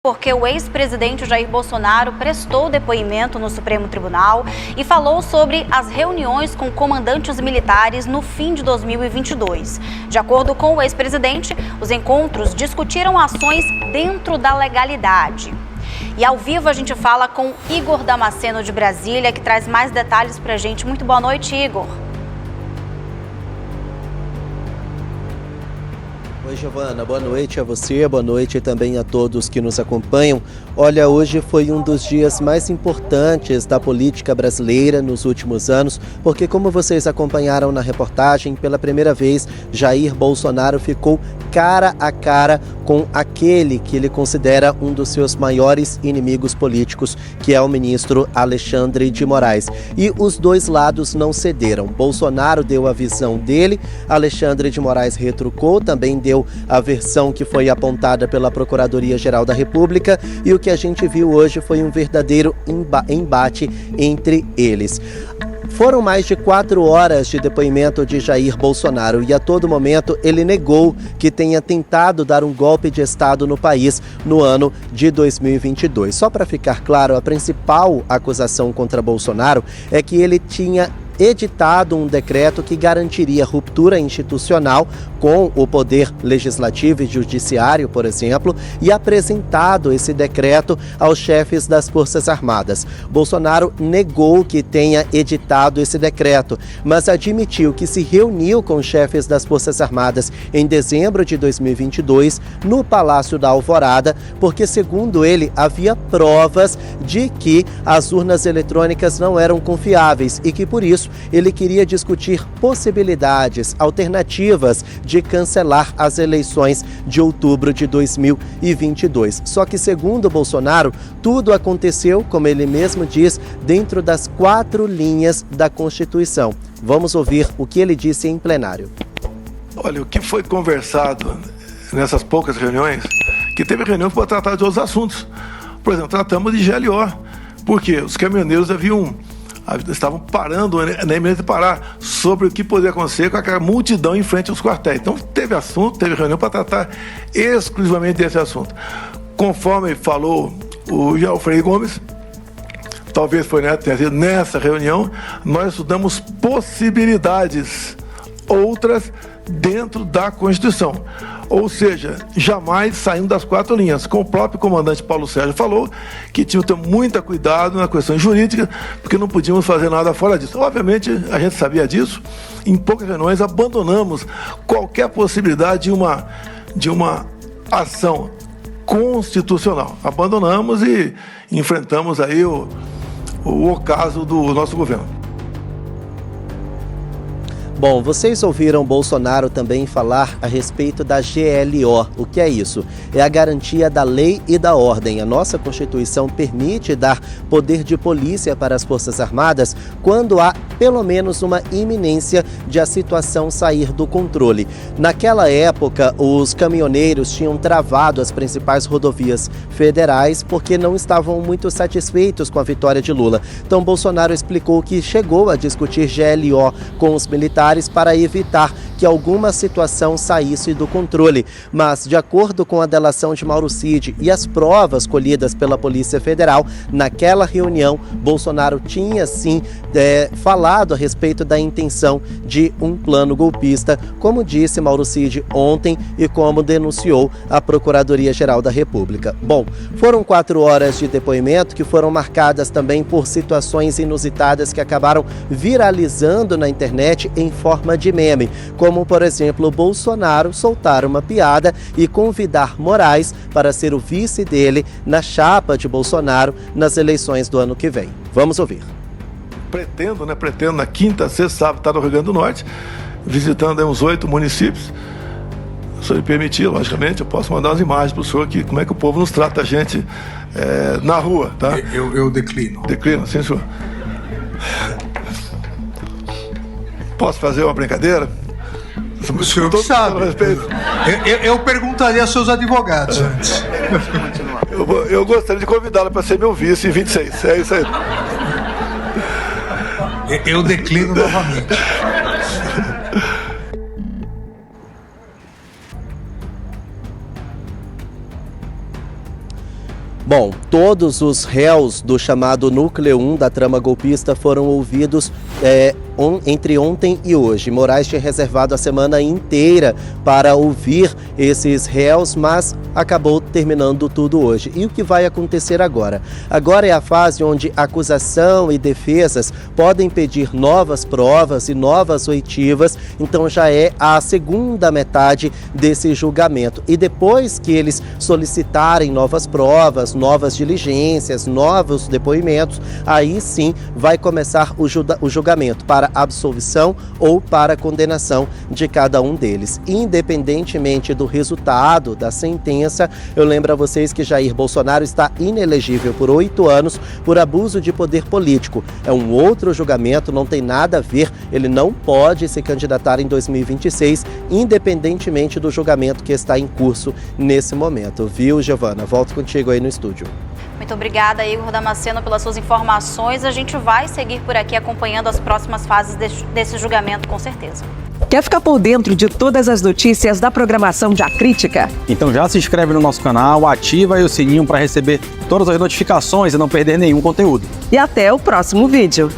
Porque o ex-presidente Jair Bolsonaro prestou depoimento no Supremo Tribunal e falou sobre as reuniões com comandantes militares no fim de 2022. De acordo com o ex-presidente, os encontros discutiram ações dentro da legalidade. E ao vivo a gente fala com Igor Damasceno de Brasília, que traz mais detalhes pra gente. Muito boa noite, Igor. Oi, Giovana, boa noite a você, boa noite também a todos que nos acompanham. Olha, hoje foi um dos dias mais importantes da política brasileira nos últimos anos, porque como vocês acompanharam na reportagem, pela primeira vez, Jair Bolsonaro ficou cara a cara com aquele que ele considera um dos seus maiores inimigos políticos, que é o ministro Alexandre de Moraes. E os dois lados não cederam. Bolsonaro deu a visão dele, Alexandre de Moraes retrucou, também deu a versão que foi apontada pela Procuradoria-Geral da República, e o que a gente viu hoje foi um verdadeiro embate entre eles. Foram mais de 4 horas de depoimento de Jair Bolsonaro e a todo momento ele negou que tenha tentado dar um golpe de Estado no país no ano de 2022. Só para ficar claro, a principal acusação contra Bolsonaro é que ele tinha editado um decreto que garantiria ruptura institucional com o poder legislativo e judiciário, por exemplo, e apresentado esse decreto aos chefes das Forças Armadas. Bolsonaro negou que tenha editado esse decreto, mas admitiu que se reuniu com os chefes das Forças Armadas em dezembro de 2022 no Palácio da Alvorada, porque, segundo ele, havia provas de que as urnas eletrônicas não eram confiáveis e que, por isso, ele queria discutir possibilidades, alternativas de cancelar as eleições de outubro de 2022. Só que, segundo Bolsonaro, tudo aconteceu, como ele mesmo diz, dentro das 4 linhas da Constituição. Vamos ouvir o que ele disse em plenário. Olha, o que foi conversado nessas poucas reuniões, que teve reunião para tratar de outros assuntos. Por exemplo, tratamos de GLO, porque os caminhoneiros estavam parando na iminência de parar sobre o que poderia acontecer com aquela multidão em frente aos quartéis. Então teve assunto, teve reunião para tratar exclusivamente desse assunto. Conforme falou o Alfredo Gomes, talvez tenha sido nessa reunião, nós estudamos possibilidades outras dentro da Constituição. Ou seja, jamais saindo das 4 linhas. Como o próprio comandante Paulo Sérgio falou, que tinha que ter muito cuidado na questão jurídica, porque não podíamos fazer nada fora disso. Obviamente, a gente sabia disso. Em poucas reuniões, abandonamos qualquer possibilidade de uma ação constitucional. Abandonamos e enfrentamos aí o ocaso do nosso governo. Bom, vocês ouviram Bolsonaro também falar a respeito da GLO. O que é isso? É a garantia da lei e da ordem. A nossa Constituição permite dar poder de polícia para as Forças Armadas quando há pelo menos uma iminência de a situação sair do controle. Naquela época, os caminhoneiros tinham travado as principais rodovias federais porque não estavam muito satisfeitos com a vitória de Lula. Então, Bolsonaro explicou que chegou a discutir GLO com os militares para evitar que alguma situação saísse do controle. Mas, de acordo com a delação de Mauro Cid e as provas colhidas pela Polícia Federal, naquela reunião, Bolsonaro tinha sim falado a respeito da intenção de um plano golpista, como disse Mauro Cid ontem e como denunciou a Procuradoria-Geral da República. Bom, foram 4 horas de depoimento que foram marcadas também por situações inusitadas que acabaram viralizando na internet em forma de meme, como, por exemplo, Bolsonaro soltar uma piada e convidar Moraes para ser o vice dele na chapa de Bolsonaro nas eleições do ano que vem. Vamos ouvir. Pretendo na quinta, sexta, sábado, estar no Rio Grande do Norte, visitando uns 8 municípios. Se ele permitir, logicamente, eu posso mandar umas imagens para o senhor aqui, como é que o povo nos trata a gente na rua, tá? Eu declino. Declino, sim, senhor. Posso fazer uma brincadeira? O senhor que sabe. Eu perguntaria aos seus advogados antes. Eu gostaria de convidá-lo para ser meu vice em 26. É isso aí. Eu declino novamente. Bom, todos os réus do chamado Núcleo 1 da trama golpista foram ouvidos entre ontem e hoje. Moraes tinha reservado a semana inteira para ouvir esses réus, mas acabou terminando tudo hoje. E o que vai acontecer agora? Agora é a fase onde acusação e defesas podem pedir novas provas e novas oitivas, então já é a segunda metade desse julgamento. E depois que eles solicitarem novas provas, novas diligências, novos depoimentos, aí sim vai começar o julgamento para absolvição ou para condenação de cada um deles. Independentemente do resultado da sentença, eu lembro a vocês que Jair Bolsonaro está inelegível por 8 anos por abuso de poder político. É um outro julgamento, não tem nada a ver, ele não pode se candidatar em 2026, independentemente do julgamento que está em curso nesse momento. Viu, Giovana? Volto contigo aí no estúdio. Muito obrigada, Igor Damasceno, pelas suas informações. A gente vai seguir por aqui acompanhando as próximas fases desse julgamento, com certeza. Quer ficar por dentro de todas as notícias da programação de A Crítica? Então já se inscreve no nosso canal, ativa aí o sininho para receber todas as notificações e não perder nenhum conteúdo. E até o próximo vídeo.